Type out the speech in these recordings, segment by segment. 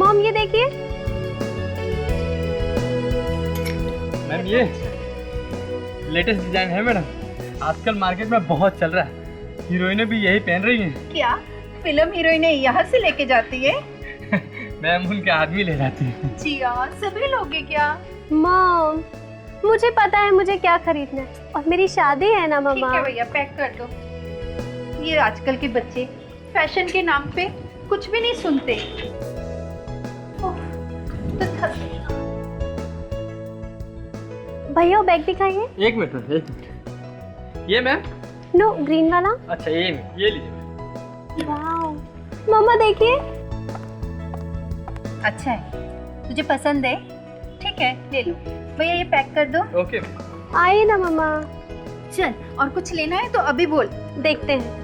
Mom ये देखिए। Ma'am ये लेटेस्ट डिजाइन है मैडम, आजकल मार्केट में बहुत चल रहा है। हीरोइनें भी यही पहन रही हैं। क्या फिल्म हीरोइनें यहाँ से लेके जाती है? मैम उनके आदमी ले जाती है। जी हाँ, सभी लोग हैं क्या? मॉम मुझे पता है मुझे क्या खरीदना है, और मेरी शादी है ना ठीक मम्मा। है भैया, पैक कर दो। ये आजकल के बच्चे फैशन के नाम पे कुछ भी नहीं सुनते। ओह, तो भैया वो बैग दिखाइए। एक मिनट मैम, एक मिनट। ये मैम? नो ग्रीन वाला। अच्छा ये लीजिए मैम। वाओ मम्मा देखिए। अच्छा है, तुझे पसंद है? ठीक है ले लो। भैया ये पैक कर दो। Okay ma'am. आइए ना मम्मा। चल, और कुछ लेना है तो अभी बोल। देखते हैं।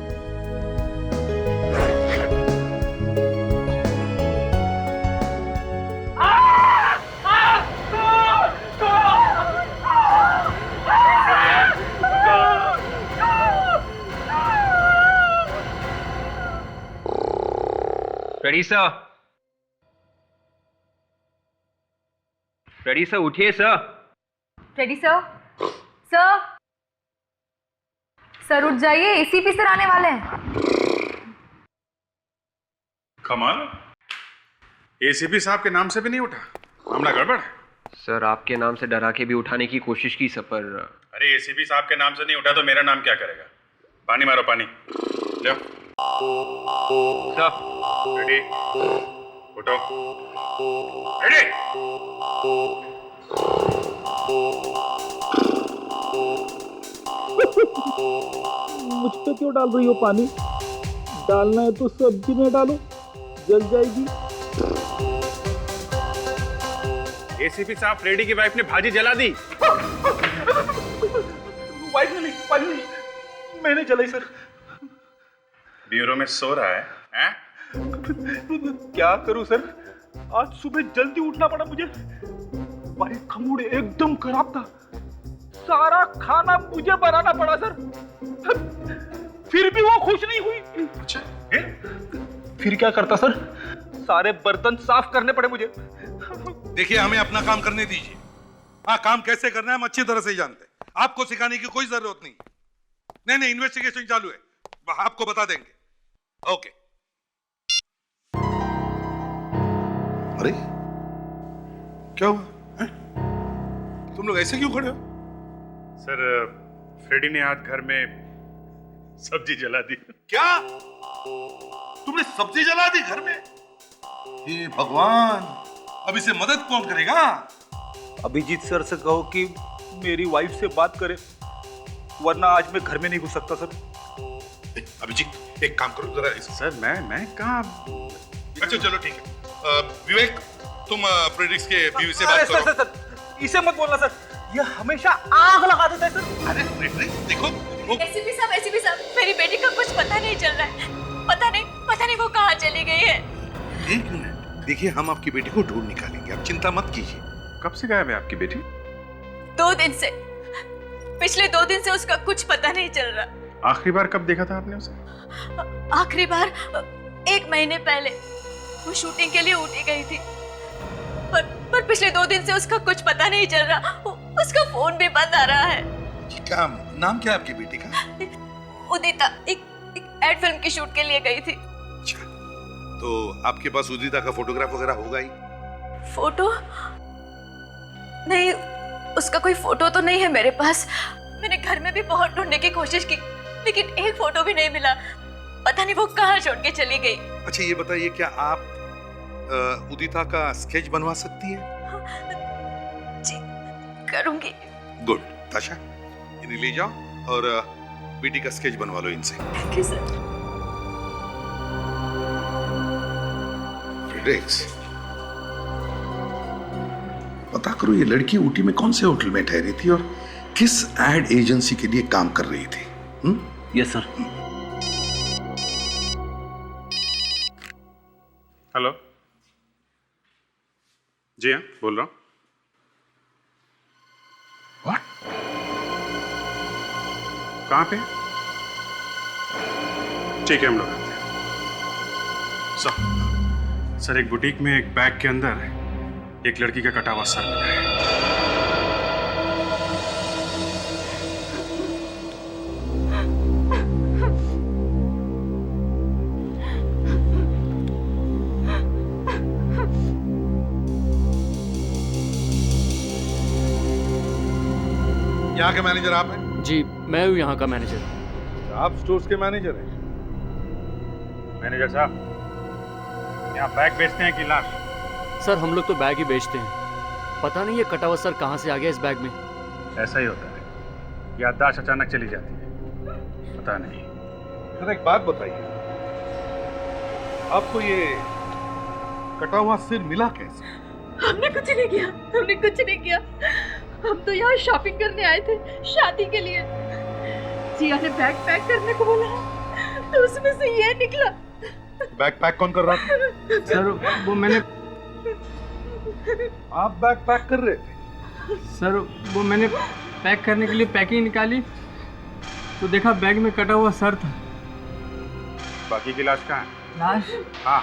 रेडी सर, रेडी सर, उठिए sir. Ready sir? Sir sir उठ जाइए, एसीपी सर आने वाले हैं। कमाल, एसीपी साहब के नाम से भी नहीं उठा, मामला गड़बड़ है। सर आपके नाम से डरा के भी उठाने की कोशिश की सर, पर अरे एसीपी साहब के नाम से नहीं उठा तो मेरा नाम क्या करेगा? पानी मारो, पानी लो। सर रेडी, उठो। रेडी। मुझ पे क्यों डाल रही हो पानी? डालना है तो सब्जी में डालो, जल जाएगी। एसीपी साहब, फ्रेडी की वाइफ ने भाजी जला दी। वाइफ ने नहीं, मैंने जलाई सर। ब्यूरो में सो रहा है, हैं? क्या करूं सर, आज सुबह जल्दी उठना पड़ा मुझे। वाइफ का मूड एकदम खराब था, सारा खाना मुझे बनाना पड़ा सर। फिर भी वो खुश नहीं हुई। अच्छा, फिर क्या करता सर, सारे बर्तन साफ करने पड़े मुझे। देखिए हमें अपना काम करने दीजिए। हाँ, काम कैसे करना है हम अच्छी तरह से ही जानते हैं, आपको सिखाने की कोई जरूरत नहीं। नहीं, इन्वेस्टिगेशन चालू है, आपको बता देंगे। ओके। अरे क्या हुआ है? तुम लोग ऐसे क्यों खड़े हो? सर फ्रेडी ने आज घर में सब्जी जला दी। क्या तुमने सब्जी जला दी घर में? हे भगवान, अब इसे मदद कौन करेगा? अभिजीत सर से कहो कि मेरी वाइफ से बात करे, वरना आज मैं घर में नहीं घुस सकता सर। अभिजीत एक काम करो जरा सर मैं कहाँ? अच्छा चलो ठीक है। विवेक तुम फ्रेडिक्स के बीवी से बात करो। सर, इसे मत बोलना सर, ये हमेशा आग लगा देता है सर। अरे फ्रेडिक्स देखो एसीपी साहब, मेरी बेटी का कुछ पता नहीं चल रहा है। पता नहीं वो कहाँ चली गई है। एक मिनट, देखिए हम आपकी बेटी को ढूंढ निकालेंगे, आप चिंता मत कीजिए। कब से गायब है आपकी बेटी? 2 दिन से, पिछले 2 दिन से उसका कुछ पता नहीं चल रहा। आखिरी बार कब देखा था आपने उसे? आखिरी बार 1 महीने पहले वो शूटिंग के लिए ऊटी गई थी, पर पिछले 2 दिन से उसका कुछ पता नहीं चल रहा। उसका फोन भी बंद आ रहा है। क्या नाम क्या है आपकी बेटी का? उदिता एक एड फिल्म की शूट के लिए गई थी। अच्छा, तो आपके पास उदिता का फोटोग्राफ वगैरह होगा ही? फोटो नहीं, उसका कोई फोटो तो नहीं है मेरे पास। मैंने घर में भी बहुत ढूंढने की कोशिश की, लेकिन एक फोटो भी नहीं मिला। पता नहीं वो कहाँ छोड़ के चली गई। अच्छा ये बताइए, क्या आप उदिता का स्केच बनवा सकती है? जी करूंगी। गुड। ताशा इन्हें ले जाओ और बेटी का स्केच बनवा लो इनसे। Thank you sir. फ्रेडरिक्स, पता करो ये लड़की ऊटी में कौन से होटल में ठहरी थी और किस एड एजेंसी के लिए काम कर रही थी? Yes sir. हेलो, जी हाँ बोल रहा हूँ। व्हाट? कहाँ पे? ठीक है हम लोग आते हैं। सर एक बुटीक में एक बैग के अंदर एक लड़की का कटा हुआ सर मिला है। यहाँ के मैनेजर आप हैं? जी मैं हूँ यहाँ का मैनेजर। आप स्टोर्स के मैनेजर हैं? मैनेजर साहब, यहाँ बैग बेचते हैं कि लाश? सर हम लोग तो बैग ही बेचते हैं। पता नहीं ये कटा हुआ सर कहाँ से आ गया इस बैग में। ऐसा ही होता है, याददाश्त अचानक चली जाती है, पता नहीं। सर एक बात बताइए, आपको ये कटा हुआ सिर मिला कैसे? हमने कुछ नहीं किया, हमने कुछ नहीं किया। हम तो यहाँ शॉपिंग करने आए थे शादी के लिए। जिया ने बैग पैक करने को बोला तो उसमें से ये निकला। बैग पैक कौन कर रहा था? सर वो मैंने आप बैग पैक कर रहे थे? सर वो मैंने पैक करने के लिए पैकिंग निकाली तो देखा बैग में कटा हुआ सर था। बाकी की लाश कहाँ है? लाश? हाँ,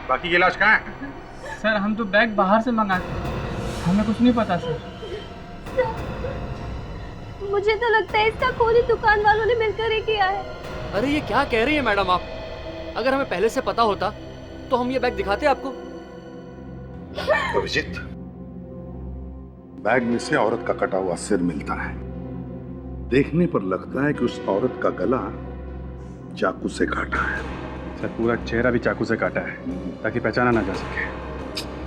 बाकी की लाश कहाँ है? सर हम तो बैग बाहर से मंगाते, हमें कुछ नहीं पता सर। मुझे तो लगता है इसका खून ही दुकान वालों ने मिलकर ही किया है। अरे ये क्या कह रही है मैडम आप? अगर हमें पहले से पता होता तो हम ये बैग दिखाते आपको। अभिजीत, बैग में से औरत का कटा हुआ सिर मिलता है। देखने पर लगता है कि उस औरत का गला चाकू से काटा है। सर पूरा चेहरा भी चाकू से काटा है ताकि पहचाना ना जा सके।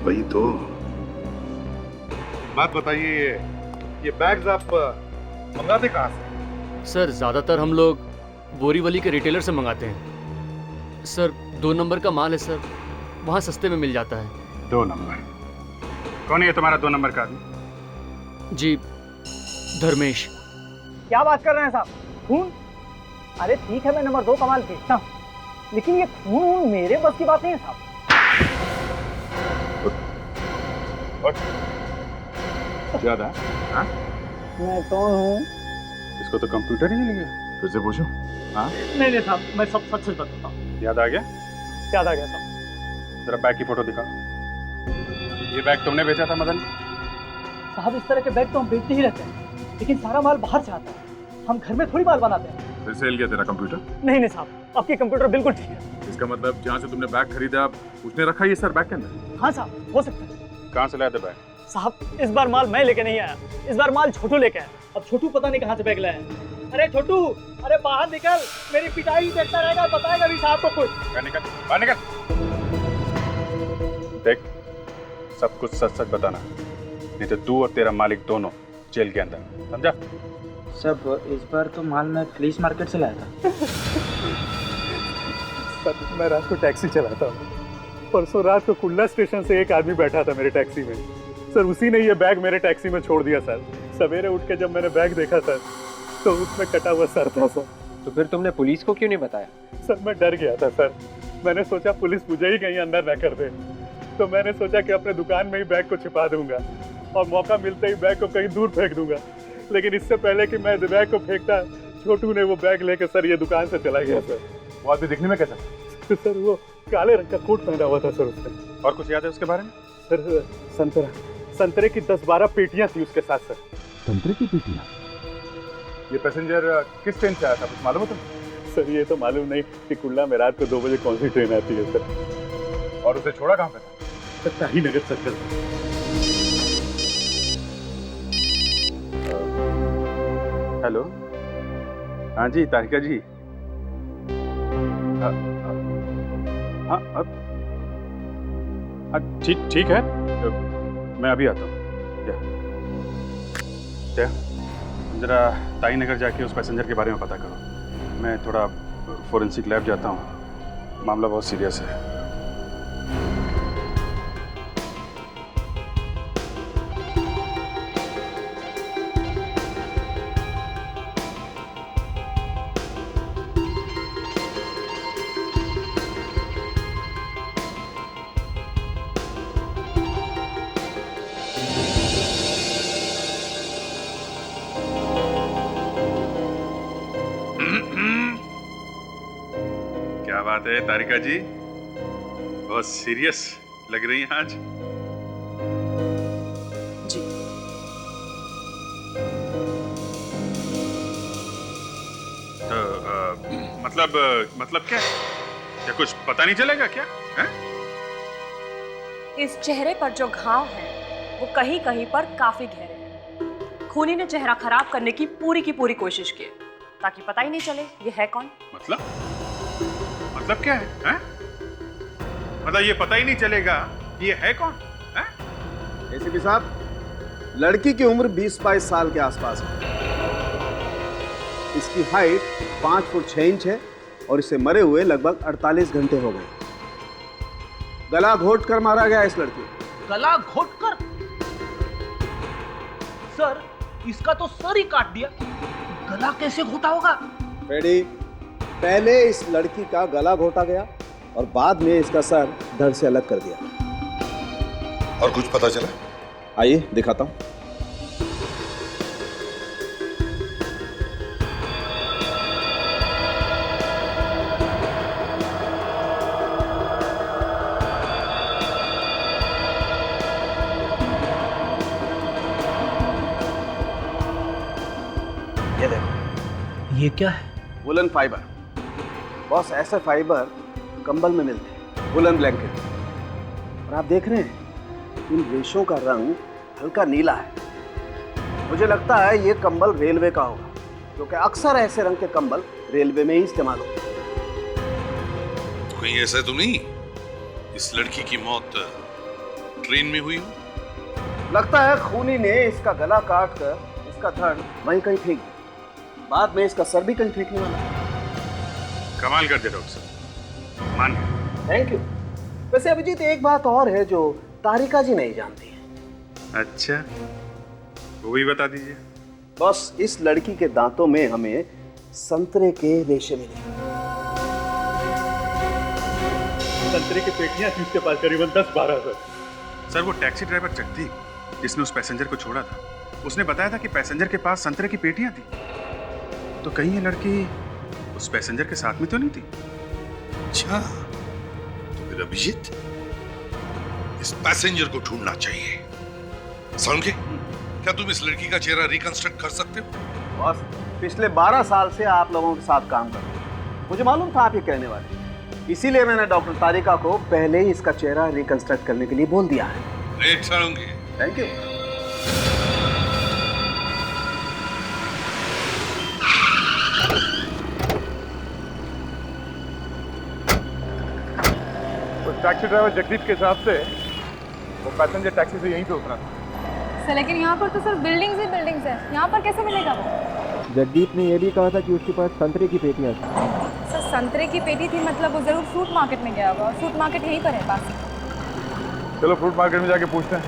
वही तो। बात बताइए, ये बैग्स आप मंगाते कहाँ से? सर ज़्यादातर हम लोग बोरीवली के रिटेलर से मंगाते हैं। सर 2 नंबर का माल है सर, वहाँ सस्ते में मिल जाता है। 2 नंबर? कौन है ये तुम्हारा 2 नंबर का आदमी? जी धर्मेश। क्या बात कर रहे हैं साहब? खून? अरे ठीक है मैं नंबर 2 का माल बेचता हूँ, लेकिन ये खून मेरे बस की बात नहीं है साहब। ज्यादा? हाँ? मैं कौन हूँ? इसको तो कंप्यूटर ही नहीं गया। फिर से पूछूं? हाँ? नहीं साहब, मैं सब सच सच बताता हूँ। याद आ गया? याद आ गया साहब। जरा बैग की फोटो दिखाओ। ये बैग तुमने बेचा था मदन? साहब इस तरह के बैग तो हम बेचते ही रहते हैं, लेकिन सारा माल बाहर से आता है, हम घर में थोड़ी माल बनाते हैं। फिर से हिल गया तेरा कंप्यूटर? नहीं साहब, आपकी कंप्यूटर बिल्कुल ठीक है। इसका मतलब जहाँ से तुमने बैग खरीदा उसने रखा ये सर बैग के अंदर? हाँ साहब, हो सकता है। कहाँ से लाया था बैग? साहब इस बार माल मैं लेके नहीं आया, इस बार माल छोटू लेके आया। अब छोटू पता नहीं कहाँ से बैग लाया है। अरे छोटू, अरे बाहर निकल, मेरी पिटाई देखता रहेगा, बताएगा भी साहब को कुछ। बाहर निकल। देख, सब कुछ सच सच बताना, नहीं तो तू और तेरा मालिक दोनों जेल के अंदर, समझा? सब इस बार तो माल मैं फ्लीस मार्केट से लाया था। मैं रात को टैक्सी चलाता हूँ। परसों रात को कुल्ला स्टेशन से एक आदमी बैठा था मेरे टैक्सी में। सर उसी ने ये बैग मेरे टैक्सी में छोड़ दिया सर। सवेरे उठ के जब मैंने बैग देखा सर तो उसमें कटा हुआ सर था सर। तो फिर तुमने पुलिस को क्यों नहीं बताया? सर मैं डर गया था सर, मैंने सोचा पुलिस मुझे ही कहीं अंदर न कर दे, तो मैंने सोचा कि अपने दुकान में ही बैग को छिपा दूंगा और मौका मिलते ही बैग को कहीं दूर फेंक दूंगा। लेकिन इससे पहले कि मैं बैग को फेंकता, छोटू ने वो बैग लेकर सर ये दुकान से चला गया सर। वो आदमी दिखने में कैसा? तो सर वो काले रंग का कोट पहना हुआ था सर उसने। और कुछ याद है उसके बारे में? सर संतरे की 10-12 पेटियां थी उसके साथ सर। संतरे की पेटियां? ये पैसेंजर किस ट्रेन से आया था, कुछ मालूम है तुम्हें? सर ये तो मालूम नहीं कि कुल्ला में रात को 2 बजे कौन सी ट्रेन आती है सर। और उसे छोड़ा कहाँ पे था? सर ताही नगर सर्कल। हेलो, हाँ जी तारिका जी। हाँ ठीक है, मैं अभी आता हूँ। क्या जरा ताई नगर जाके उस पैसेंजर के बारे में पता करो। मैं थोड़ा फोरेंसिक लैब जाता हूँ, मामला बहुत सीरियस है। क्या बात है तारिका जी, बहुत सीरियस लग रही हैं आज। जी। तो मतलब क्या? क्या कुछ पता नहीं चलेगा क्या? है? इस चेहरे पर जो घाव हैं, वो कहीं कहीं पर काफी गहरे हैं। खूनी ने चेहरा खराब करने की पूरी कोशिश की, ताकि पता ही नहीं चले ये है कौन। मतलब क्या है? हैं? मतलब ये पता ही नहीं चलेगा ये है कौन? हैं? एसीपी साहब, लड़की की उम्र 20-22 साल के आसपास है। इसकी हाइट 5 फुट 6 इंच है और इसे मरे हुए लगभग 48 घंटे हो गए। गला घोट कर मारा गया इस लड़की को। गला घोट कर? सर, इसका तो सर ही काट दिया, गला कैसे घोटा होगा? फ्रेडी, पहले इस लड़की का गला घोटा गया और बाद में इसका सर धड़ से अलग कर दिया। और कुछ पता चला? आइए दिखाता हूं। ये देखो, ये क्या है? Woollen fibre. बॉस, ऐसे फाइबर कंबल में मिलते हैं, वुलन ब्लैंकेट। और आप देख रहे हैं इन रेशों का रंग हल्का नीला है। मुझे लगता है ये कंबल रेलवे का होगा, क्योंकि अक्सर ऐसे रंग के कंबल रेलवे में ही इस्तेमाल होते हैं। तो कहीं ऐसा तो नहीं इस लड़की की मौत ट्रेन में हुई हो? लगता है खूनी ने इसका गला काट कर इसका धड़ वहीं कहीं फेंक दिया। बाद में इसका सर भी कहीं फेंकने वाला। कमाल कर दिया डॉक्टर साहब, मान गए। Thank you. वैसे अभिजीत, एक बात और है जो तारिका जी नहीं जानती है। अच्छा, वो भी बता दीजिए। बस, इस लड़की के दांतों में हमें संतरे के रेशे मिले। संतरे की पेटियां थी उसके पास, करीबन 10-12 सर। वो टैक्सी ड्राइवर जगदीप जिसने उस पैसेंजर को छोड़ा था, उसने बताया था कि पैसेंजर के पास संतरे की पेटियां थी। तो कहीं ये लड़की उस पैसेंजर के साथ में तो नहीं थी? अच्छा, तो फिर अभिजीत, इस पैसेंजर को ढूंढना चाहिए। सालुंखे, क्या तुम इस लड़की का चेहरा रिकंस्ट्रक्ट कर सकते हो? बस, पिछले 12 साल से आप लोगों के साथ काम कर रहे हैं। मुझे मालूम था आप ये कहने वाले, इसीलिए मैंने डॉक्टर तारिका को पहले ही इसका चेहरा रिकंस्ट्रक्ट करने के लिए बोल दिया है। Great Salunkhe. Thank you. Taxi driver Jagdeep के हिसाब से वो पैसेंजर टैक्सी से यहीं पे उतरा था। सर, लेकिन यहाँ पर तो सर बिल्डिंग्स ही बिल्डिंग्स है, यहाँ पर कैसे मिलेगा वो? जगदीप ने यह भी कहा था कि उसके पास संतरे की पेटियां थी। सर, संतरे की पेटी थी मतलब वो जरूर फ्रूट मार्केट में गया होगा, और फ्रूट मार्केट यहीं पर है पास। चलो फ्रूट मार्केट में जाके पूछते हैं,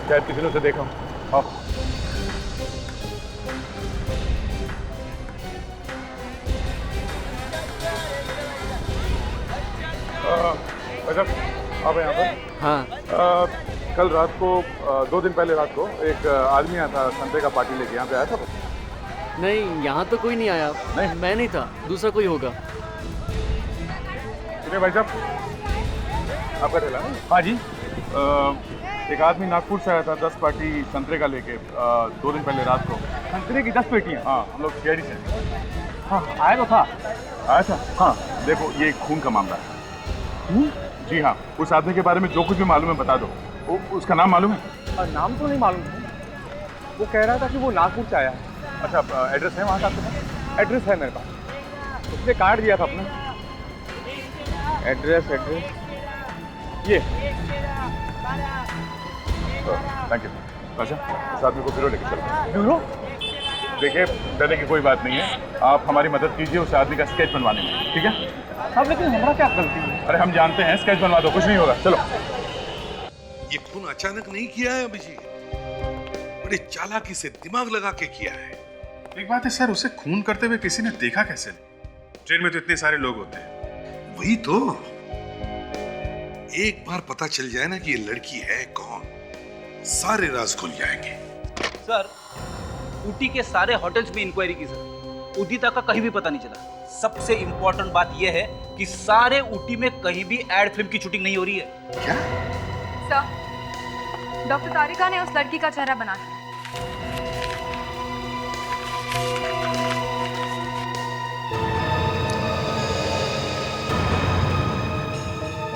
शायद किसी ने उसे देखा हो। आओ। आप यहाँ पर? हाँ। कल रात को 2 दिन पहले रात को एक आदमी आया था संतरे का पार्टी लेके, यहाँ पे आया था वो? नहीं, यहाँ तो कोई नहीं आया। नहीं? मैं नहीं था, दूसरा कोई होगा। भाई साहब, आपका ठेला? हाँ जी। एक आदमी नागपुर से आया था 10 पार्टी संतरे का लेके 2 दिन पहले रात को। संतरे की 10 पेटियाँ? हाँ, हम लोग सीआईडी से। हाँ, आया तो था। आया था? हाँ। देखो, ये खून का मामला है। जी हाँ, उस आदमी के बारे में जो कुछ भी मालूम है बता दो। उसका नाम मालूम है? नाम तो नहीं मालूम था, वो कह रहा था कि वो नागपुर से आया है। अच्छा, एड्रेस है वहाँ का आपके पास? एड्रेस है मेरे पास, उसने कार्ड दिया था अपना। एड्रेस ये। Thank you. अच्छा, उस आदमी को ब्यूरो लेके चलो। ब्यूरो? देखिए, डरने की कोई बात नहीं है, आप हमारी मदद कीजिए उस आदमी का स्केच बनवाने में, ठीक है? अब लेकिन हमारा क्या गलती है? अरे हम जानते हैं, स्केच बनवा दो, कुछ नहीं होगा। चलो। ये खून अचानक नहीं किया है अभिजीत, बड़े चालाकी से दिमाग लगा के किया है। एक बात है सर, उसे खून करते हुए किसी ने देखा कैसे? ट्रेन में तो इतने सारे लोग होते हैं। वही तो, एक बार पता चल जाए ना कि ये लड़की है कौन, सारे राज खुल जाएंगे। सर, ऊटी के सारे होटल्स में इंक्वायरी की सर, उदिता का कहीं भी पता नहीं चला। सबसे इम्पोर्टेंट बात यह है कि सारे ऊटी में कहीं भी एड फिल्म की शूटिंग नहीं हो रही है। क्या? सर, डॉक्टर तारिका ने उस लड़की का चेहरा बना दिया।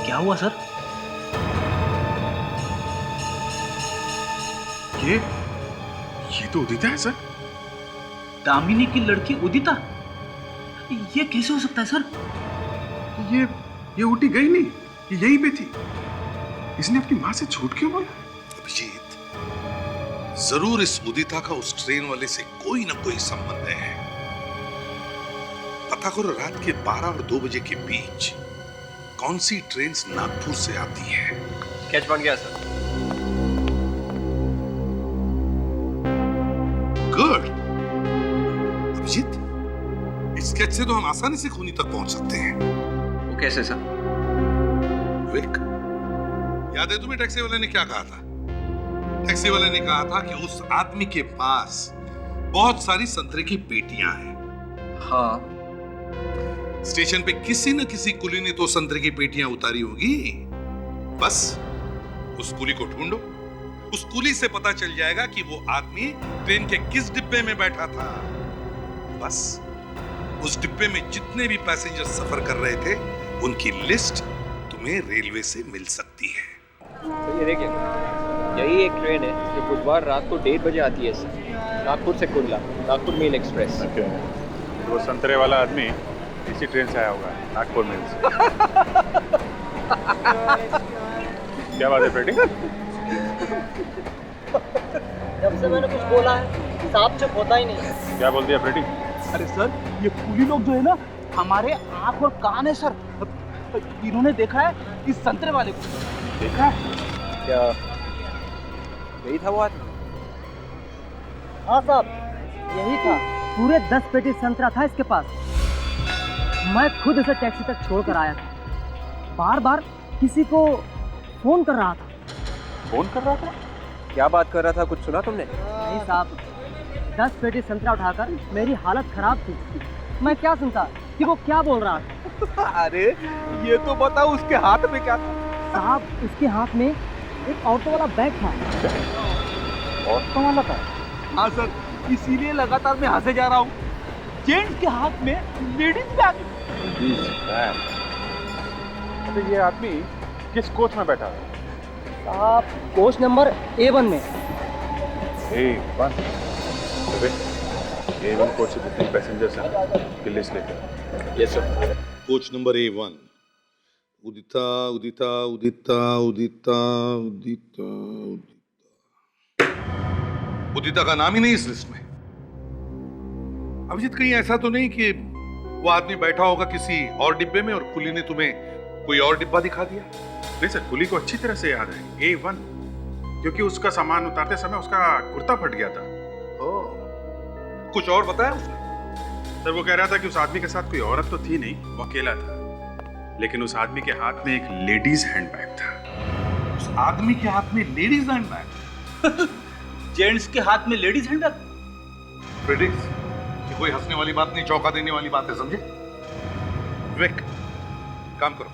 क्या हुआ सर? ये तो उदिता है सर। दामिनी की लड़की उदिता? ये कैसे हो सकता है सर? ये ऊटी गई नहीं, ये यहीं पे थी। इसने अपनी माँ से झूठ क्यों बोला? अभिजीत, जरूर इस उदिता का उस ट्रेन वाले से कोई ना कोई संबंध है। पता करो रात के 12 और 2 बजे के बीच कौन सी ट्रेन नागपुर से आती है। स्केच बन गया सर। गुड। अभिजीत, इस स्केच से तो हम आसानी से खूनी तक पहुंच सकते हैं। वो कैसे सर? विक, याद है तुम्हें टैक्सी वाले ने क्या कहा था? टैक्सी वाले ने कहा था कि उस आदमी के पास बहुत सारी संतरे की पेटियां हैं। हाँ। स्टेशन पे किसी न किसी कुली ने तो संतरे की पेटियां उतारी होगी। बस उस कुली को ढूंढो, उस कुली से पता चल जाएगा कि वो आदमी ट्रेन के किस डिब्बे में बैठा था। बस उस डिब्बे में जितने भी पैसेंजर सफर कर रहे थे उनकी लिस्ट तुम्हें रेलवे से मिल सकती है। तो ये देखिए, यही एक ट्रेन है जो बुधवार रात को 1:30 बजे आती है सर, नागपुर से कुर्ला, नागपुर मेल एक्सप्रेस। वो संतरे वाला आदमी इसी ट्रेन से आया होगा, नागपुर मेल से। क्या बात है फ्रेडी? जब से मैंने कुछ बोला है साहब चुप होता ही नहीं। क्या बोल दिया फ्रेडी? अरे सर, ये कुली लोग जो है ना, हमारे आंख और कान है सर। इन्होंने देखा है इस संतरे वाले को। देखा है? क्या यही था वो आदमी? हाँ साहब, यही था। पूरे 10 पेटी संतरा था इसके पास। मैं खुद इसे टैक्सी तक छोड़ कर आया था। बार बार किसी को फोन कर रहा था। फोन कर रहा था? क्या बात कर रहा था, कुछ सुना तुमने? नहीं साहब, 10 पेटी संतरा उठाकर मेरी हालत खराब थी। मैं क्या सुनता कि वो क्या बोल रहा था। अरे ये तो बताओ उसके हाथ में क्या था? साहब, उसके हाथ में एक ऑटो वाला बैग था। ऑटो वाला था? हाँ सर, इसीलिए लगातार मैं हंसे जा रहा हूँ। जेंट्स के हाथ में लेडीज बैग। तो ये आदमी किस कोच में बैठा है? साहब, कोच नंबर A1 में। A1? A1 कोच से जितने पैसेंजर्स हैं की लिस्ट लेकर। Yes sir. Coach number A1, उदिता उदिता उदिता उदिता उदिता उदिता का नाम ही नहीं इस लिस्ट में। अभिजीत, कहीं ऐसा तो नहीं कि वो आदमी बैठा होगा किसी और डिब्बे में और कुली ने तुम्हें कोई और डिब्बा दिखा दिया? नहीं सर, कुली को अच्छी तरह से याद है A1, क्योंकि उसका सामान उतारते समय उसका कुर्ता फट गया था। कुछ और बताया उसने? सर, वो कह रहा था कि उस आदमी के साथ कोई औरत तो थी नहीं, वो अकेला था। लेकिन उस आदमी के हाथ में एक लेडीज हैंडबैग था। उस आदमी के हाथ में लेडीज हैंडबैग? जेंट्स के हाथ में लेडीज हैंडबैग? प्रेडिक्स, ये कोई हंसने वाली बात नहीं, चौंका देने वाली बात है, समझे? विवेक, काम करो,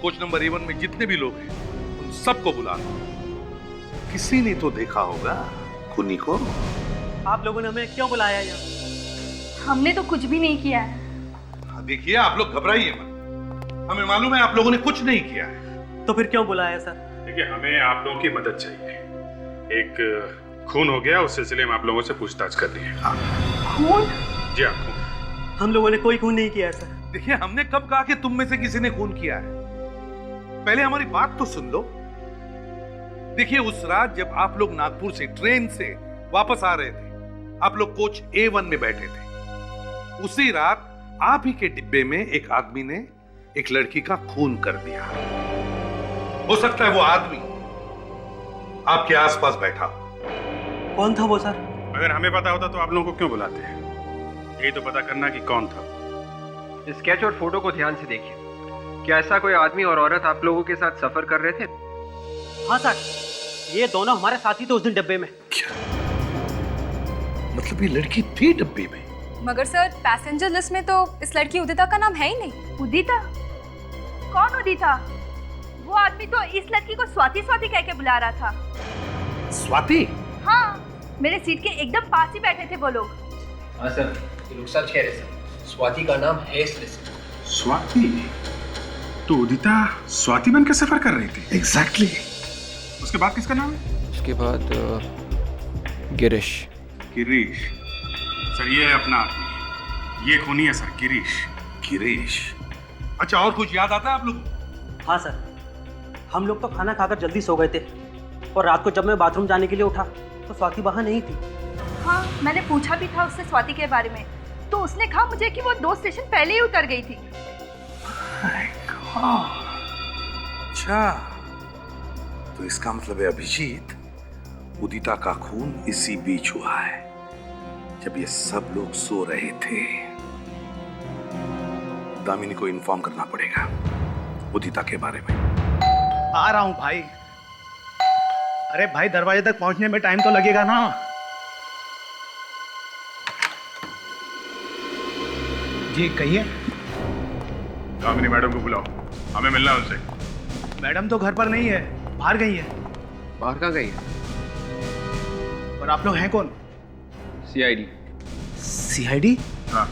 कोच नंबर A1 में जितने भी लोग हैं उन सबको बुला लो। किसी ने तो देखा होगा खूनी को। आप लोगों ने हमें क्यों बुलाया यहाँ? हमने तो कुछ भी नहीं किया है। देखिए, आप लोग घबराइए मत, हमें मालूम है आप लोगों ने कुछ नहीं किया है। तो फिर क्यों बुलाया सर? देखिए, हमें आप लोगों की मदद चाहिए। एक खून हो गया, उस सिलसिले में आप लोगों से पूछताछ कर रही है। खून? जी हाँ, खून। हम लोगों ने कोई खून नहीं किया है सर। देखिए, हमने कब कहा कि तुम में से किसी ने खून किया है? पहले हमारी बात तो सुन लो। देखिए, उस रात जब आप लोग नागपुर से ट्रेन से वापस आ रहे थे, आप लोग कोच A1 में बैठे थे। उसी रात आप ही के डिब्बे में एक आदमी ने एक लड़की का खून कर दिया। हो सकता है वो आदमी आपके आसपास बैठा हो। कौन था वो सर? अगर हमें पता होता तो आप लोगों को क्यों बुलाते हैं? यही तो पता करना कि कौन था। स्केच और फोटो को ध्यान से देखिए। क्या ऐसा कोई आदमी और औरत आप लोगों के साथ सफर कर रहे थे? हाँ सर, ये दोनों हमारे साथी थे उस दिन डब्बे में। क्या मतलब ये लड़की थी डब्बे में? मगर सर पैसेंजर लिस्ट में तो इस लड़की उदिता का नाम है ही नहीं। उदिता? कौन उदिता? वो आदमी तो इस लड़की को स्वाति स्वाति कह के बुला रहा था। स्वाति? हाँ, मेरे सीट के एकदम पास ही बैठे थे वो लोग। हाँ सर, ये लोग सच कह रहे सर। स्वाति का नाम है इस लिस्ट में। स्वाति? तो उदिता स्वाति बन के सफर कर रही थी? एग्जैक्टली। उसके बाद किसका नाम है? उसके बाद गिरीश। गिरीश? सर ये है अपना आदमी, ये खूनी है सर, गिरीश। गिरीश? अच्छा, और कुछ याद आता है आप लोग? हाँ सर, हम लोग तो खाना खाकर जल्दी सो गए थे और रात को जब मैं बाथरूम जाने के लिए उठा तो स्वाति वहाँ नहीं थी। हाँ, मैंने पूछा भी था उससे स्वाति के बारे में, तो उसने कहा मुझे कि वो 2 स्टेशन पहले ही उतर गई थी। अच्छा, तो इसका मतलब है अभिजीत, उदिता का खून इसी बीच हुआ है, जब ये सब लोग सो रहे थे। दामिनी को इन्फॉर्म करना पड़ेगा उदिता के बारे में। आ रहा हूं भाई। अरे भाई, दरवाजे तक पहुंचने में टाइम तो लगेगा ना। जी कहिए। दामिनी मैडम को बुलाओ, हमें मिलना है उनसे। मैडम तो घर पर नहीं है, बाहर गई है। बाहर कहाँ गई है? और आप लोग हैं कौन? CID। CID? हाँ,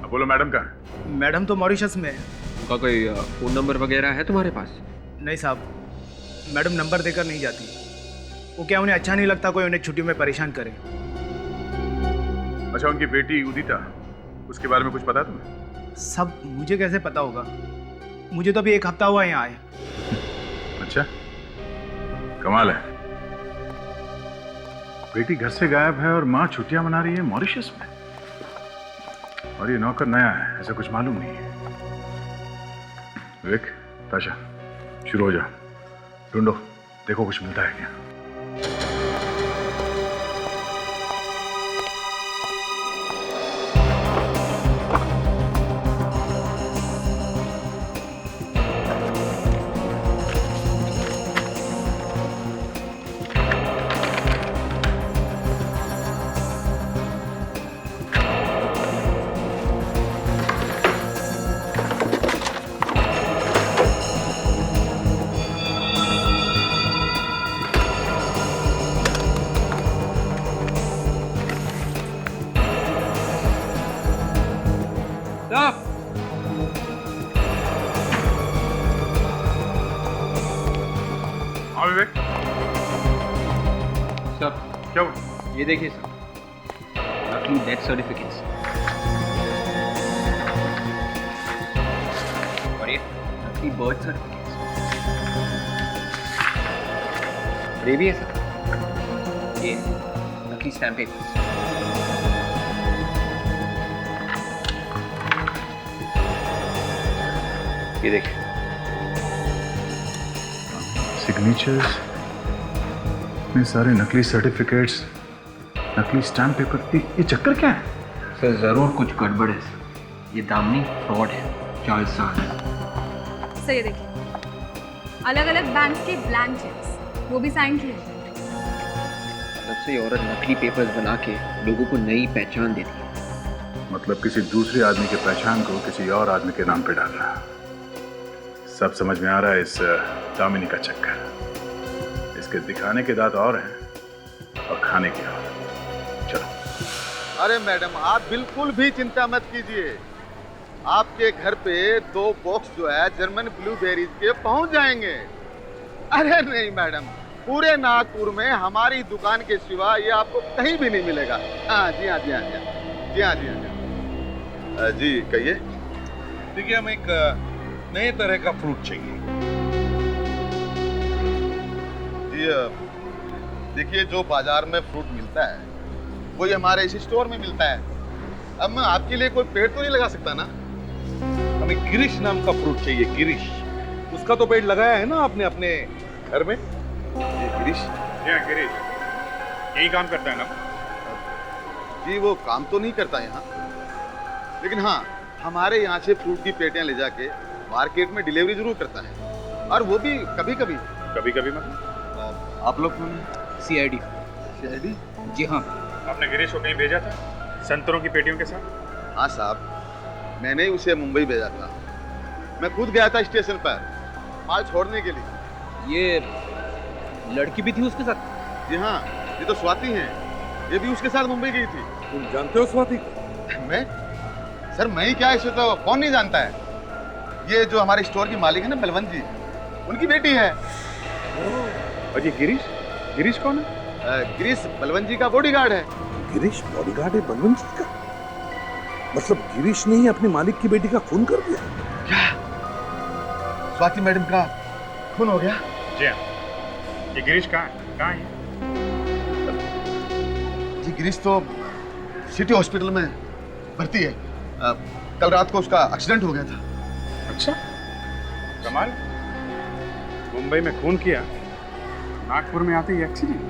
अब बोलो मैडम कहाँ है? मैडम तो मॉरिशस में है। उनका कोई फोन नंबर वगैरह है तुम्हारे पास? नहीं साहब, मैडम नंबर देकर नहीं जाती। वो क्या, उन्हें अच्छा नहीं लगता कोई उन्हें छुट्टी में परेशान करे। अच्छा, उनकी बेटी उदिता, उसके बारे में कुछ पता है तुम्हें? सब मुझे कैसे पता होगा? मुझे तो अभी 1 हफ्ता हुआ यहाँ आए। अच्छा, कमाल है। बेटी घर से गायब है और माँ छुट्टियां मना रही है मॉरिशस में, और ये नौकर नया है, ऐसा कुछ मालूम नहीं है। विवेक, ताशा, शुरू हो जाओ, ढूंढो, देखो कुछ मिलता है क्या। हाँ विवेक। सर क्या हुआ? ये देखिए सर, नकली डेथ सर्टिफिकेट्स। और ये नकली बर्थ सर्टिफिकेट्स। और ये भी है सर, ये नकली स्टैम्प पेपर्स। ये देखिए, सिग्नेचर्स, इतने सारे नकली सर्टिफिकेट्स, नकली स्टैम्प पेपर, ये चक्कर क्या है? सर जरूर कुछ गड़बड़ है सर, ये दामिनी फ्रॉड है, जालसाज है। सर ये देखिए, अलग अलग बैंक के ब्लैंक चेक्स, वो भी साइन किए हैं। तब से ये औरत नकली पेपर्स बना के लोगों को नई पहचान देती है। मतलब किसी दूसरे आदमी की पहचान को किसी और आदमी के नाम पे डालना। सब समझ में आ रहा है इस दामिनी का चक्कर। इसके दिखाने के दांत और हैं और खाने के और। चलो। अरे मैडम, आप बिल्कुल भी चिंता मत कीजिए, आपके घर पे 2 बॉक्स जो है जर्मन ब्लूबेरीज के पहुंच जाएंगे। अरे नहीं मैडम, पूरे नागपुर में हमारी दुकान के सिवा ये आपको कहीं भी नहीं मिलेगा। हाँ जी, हाँ जी, हाँ जी, जी हाँ जी, हाँ जी। जी कहिए। देखिए, हम एक नए तरह का फ्रूट चाहिए। जी देखिए, जो बाजार में फ्रूट मिलता है वही हमारे इस स्टोर में मिलता है। अब मैं आपके लिए कोई पेड़ तो नहीं लगा सकता ना। हमें गिरीश नाम का फ्रूट चाहिए, गिरीश। उसका तो पेड़ लगाया है ना आपने अपने घर में? गिरीश? गिरीश यही काम करता है ना? जी वो काम तो नहीं करता यहाँ, लेकिन हाँ हमारे यहाँ से फ्रूट की पेटियां ले जाके मार्केट में डिलीवरी जरूर करता है, और वो भी कभी कभी। कभी कभी मतलब? आप लोग कौन हैं? CID। CID? जी हाँ। आपने गिरीश को कहीं भेजा था? संतरों की पेटियों के साथ? हाँ साहब, मैंने ही उसे मुंबई भेजा था। मैं खुद गया था स्टेशन पर माल छोड़ने के लिए। ये लड़की भी थी उसके साथ? जी हाँ, ये तो स्वाति है, ये भी उसके साथ मुंबई गई थी। तुम जानते हो स्वाति? मैं? सर मैं ही क्या, इसे तो कौन नहीं जानता है। ये जो हमारे स्टोर की मालिक है ना बलवंत जी, उनकी बेटी है। और ये गिरीश कौन है? गिरीश बलवंत जी का बॉडीगार्ड है। गिरीश बॉडीगार्ड है बलवंत जी का? मतलब गिरीश ने ही अपने मालिक की बेटी का खून कर दिया? क्या स्वाति मैडम का खून हो गया? जी हाँ। ये गिरीश कहाँ है? जी गिरीश तो सिटी हॉस्पिटल में भर्ती है। कल रात को उसका एक्सीडेंट हो गया था। अच्छा, कमाल। मुंबई में खून किया, नागपुर में आते ही एक्सीडेंट।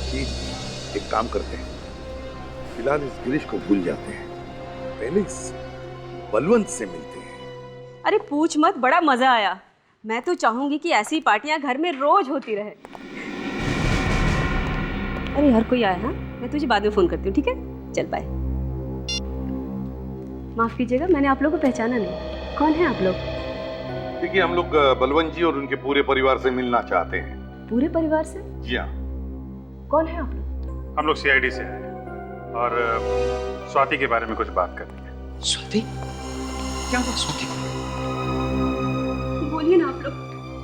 जी, एक काम करते हैं, फिलहाल इस गिरीश को भूल जाते हैं, पहले इस बलवंत से मिलते हैं। अरे पूछ मत, बड़ा मजा आया। मैं तो चाहूंगी कि ऐसी पार्टियां घर में रोज होती रहे। अरे हर कोई आया। हाँ, मैं तुझे बाद में फोन करती हूँ, ठीक है? चल बाय। माफ कीजिएगा, मैंने आप लोगों को पहचाना नहीं। कौन है आप लोग? देखिए, हम लोग बलवंत जी और उनके पूरे परिवार से मिलना चाहते हैं। पूरे परिवार से? जी हाँ। कौन है आप लोग? हम लोग CID से आए हैं और स्वाति के बारे में कुछ बात करनी है। स्वाति? क्या हुआ स्वाति को? बोलिए ना आप लोग,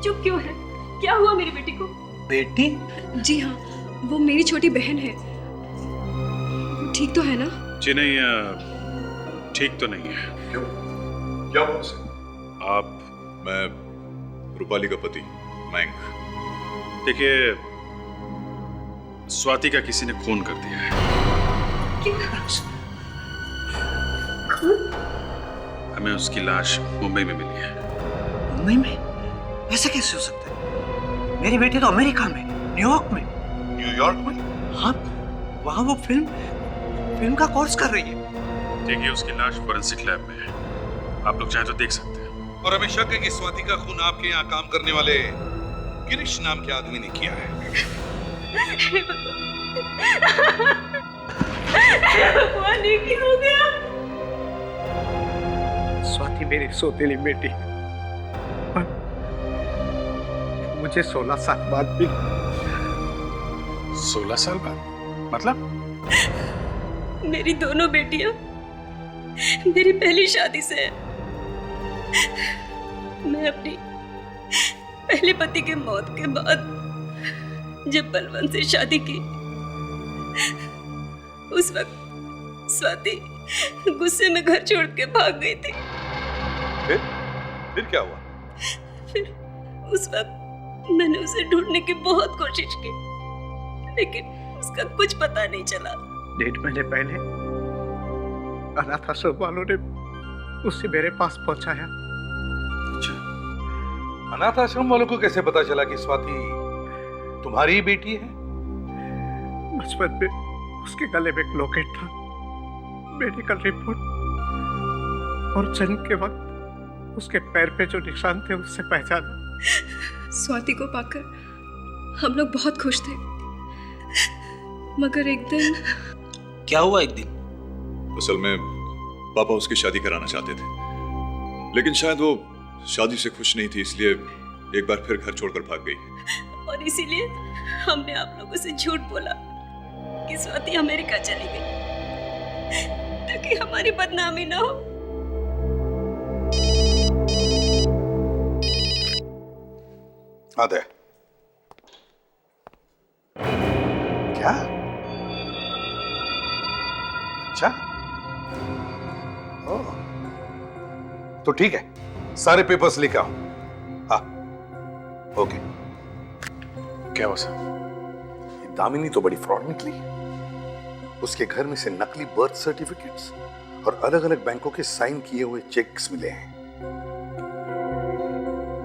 चुप क्यों है? क्या हुआ मेरी बेटी को? बेटी? जी हाँ, वो मेरी छोटी बहन है। वो ठीक तो है ना? जी नहीं, ठीक तो नहीं है। क्यों? क्या हुआ उसे? मैं रूपाली का पति मयंक। देखिए, स्वाति का किसी ने खून कर दिया है। हमें उसकी लाश मुंबई में मिली है। मुंबई में? ऐसा कैसे हो सकता है? मेरी बेटी तो अमेरिका में, न्यूयॉर्क में। न्यूयॉर्क में? हाँ, वहाँ वो फिल्म का कोर्स कर रही है। देखिए, उसकी लाश फोरेंसिक लैब में है, आप लोग चाहें तो देख सकते हैं। और हमें शक है कि स्वाति का खून आपके यहाँ काम करने वाले गिरीश नाम के आदमी ने किया है। भगवान, ये क्या हो गया? स्वाति मेरी सौतेली बेटी, मुझे 16 साल बाद भी। 16 साल बाद? मतलब? मेरी दोनों बेटियां मेरी पहली शादी से है। मैं अपनी पहले पति के मौत के बाद जब बलवंत से शादी की, उस वक्त स्वाति गुस्से में घर छोड़ के भाग गई थी। फिर क्या हुआ? फिर उस वक्त मैंने उसे ढूंढने की बहुत कोशिश की, लेकिन उसका कुछ पता नहीं चला। 1.5 महीने पहले अनाथ आश्रम वालों ने उसे मेरे पास पहुंचाया। अच्छा, अनाथ आश्रम वालों को कैसे पता चला कि स्वाति तुम्हारी बेटी है? बचपन में उसके गले में एक लॉकेट था, मेडिकल रिपोर्ट और जन्म के वक्त उसके पैर पे जो निशान थे उससे पहचाना। स्वाति को पाकर हम लोग बहुत खुश थे, मगर एक दिन। क्या हुआ एक दिन? असल में पापा उसकी शादी कराना चाहते थे, लेकिन शायद वो शादी से खुश नहीं थी, इसलिए एक बार फिर घर छोड़कर भाग गई। और इसीलिए हमने आप लोगों से झूठ बोला कि स्वाति अमेरिका चली गई, ताकि हमारी बदनामी ना हो। आदे क्या? अच्छा, ओह, तो ठीक है, सारे पेपर्स लेके आओ। हाँ, ओके। क्या हुआ सर? ये दामिनी तो बड़ी फ्रॉड निकली। उसके घर में से नकली बर्थ सर्टिफिकेट्स और अलग अलग बैंकों के साइन किए हुए चेक्स मिले हैं।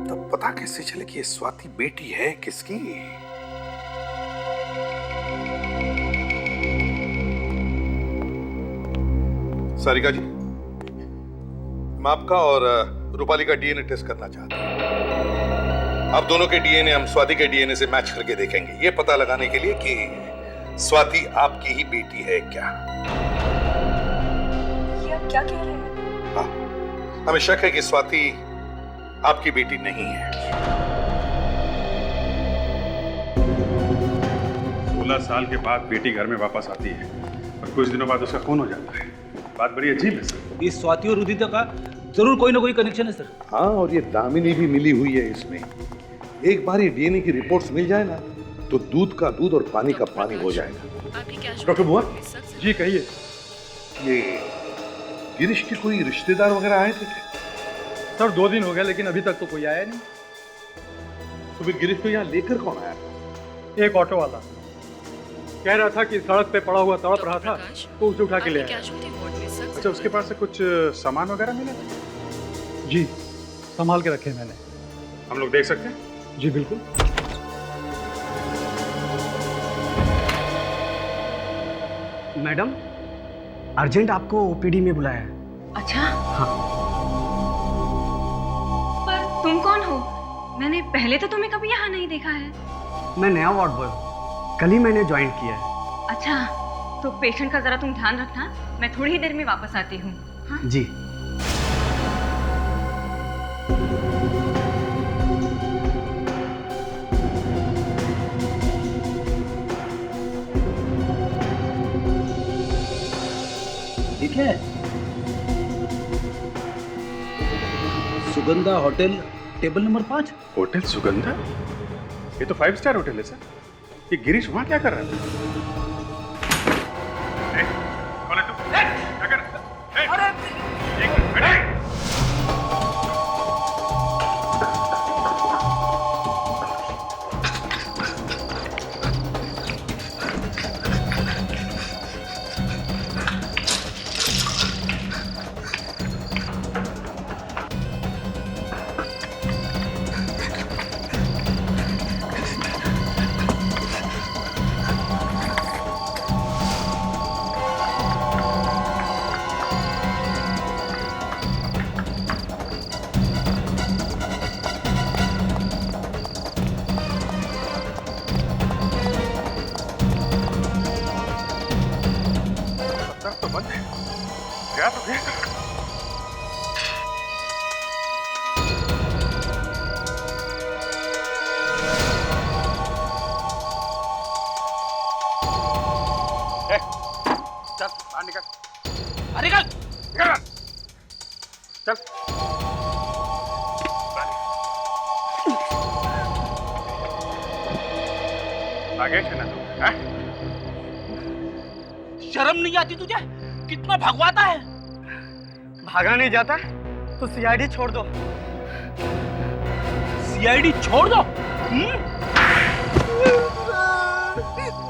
तब पता कैसे चले कि ये स्वाति बेटी है किसकी? सारिका जी, मैं आपका और रूपाली का डीएनए टेस्ट करना चाहता हूं। आप दोनों के डीएनए हम स्वाति के डीएनए से मैच करके देखेंगे, ये पता लगाने के लिए कि स्वाति आपकी ही बेटी है क्या। क्या कह रहे हैं? हाँ, हमें शक है कि स्वाति आपकी बेटी नहीं है। 16 साल के बाद बेटी घर में वापस आती है और कुछ दिनों बाद उसका खून हो जाता है। बात बड़ी अजीब है सर। इस स्वाति और उदिता का जरूर कोई ना कोई कनेक्शन है सर। हाँ, और ये दामिनी भी मिली हुई है इसमें। एक बार ये डीएनए की रिपोर्ट्स मिल जाए ना तो दूध का दूध और पानी का पानी हो जाएगा। डॉक्टर बुआ जी कहिए। ये गिरीश के कोई रिश्तेदार वगैरह आए थे क्या? सर 2 दिन हो गए लेकिन अभी तक तो कोई आया नहीं। तो फिर गिरीश को यहाँ लेकर कौन आया? एक ऑटो वाला कह रहा था कि सड़क पे पड़ा हुआ तड़प रहा था तो उसे उठा के ले आया। अच्छा, उसके पास से कुछ सामान वगैरह मिला? जी, संभाल के रखे मैंने। हम लोग देख सकते हैं? जी बिल्कुल। मैडम, अर्जेंट आपको ओपीडी में बुलाया है। अच्छा, हाँ। पर तुम कौन हो? मैंने पहले तो तुम्हें कभी यहाँ नहीं देखा है। मैं नया वार्ड बॉय हूँ, कल ही मैंने ज्वाइन किया है। अच्छा, तो पेशेंट का जरा तुम ध्यान रखना, मैं थोड़ी ही देर में वापस आती हूँ। हाँ? जी। ठीक है। Sugandha hotel, table number 5। Hotel Sugandha? ये तो 5 स्टार होटल है सर। ये गिरीश वहाँ क्या कर रहा है? कौन है तू? क्या कर रहा है? अरे एक मिनट, बैठ। तो बंद है। क्या तो गया? चल बाहर निकल। अरे निकल। चल। आगे है ना तू? हैं? शर्म नहीं आती तुझे? कितना भगवाता है। भागा नहीं जाता तो सीआईडी छोड़ दो। सीआईडी छोड़ दो?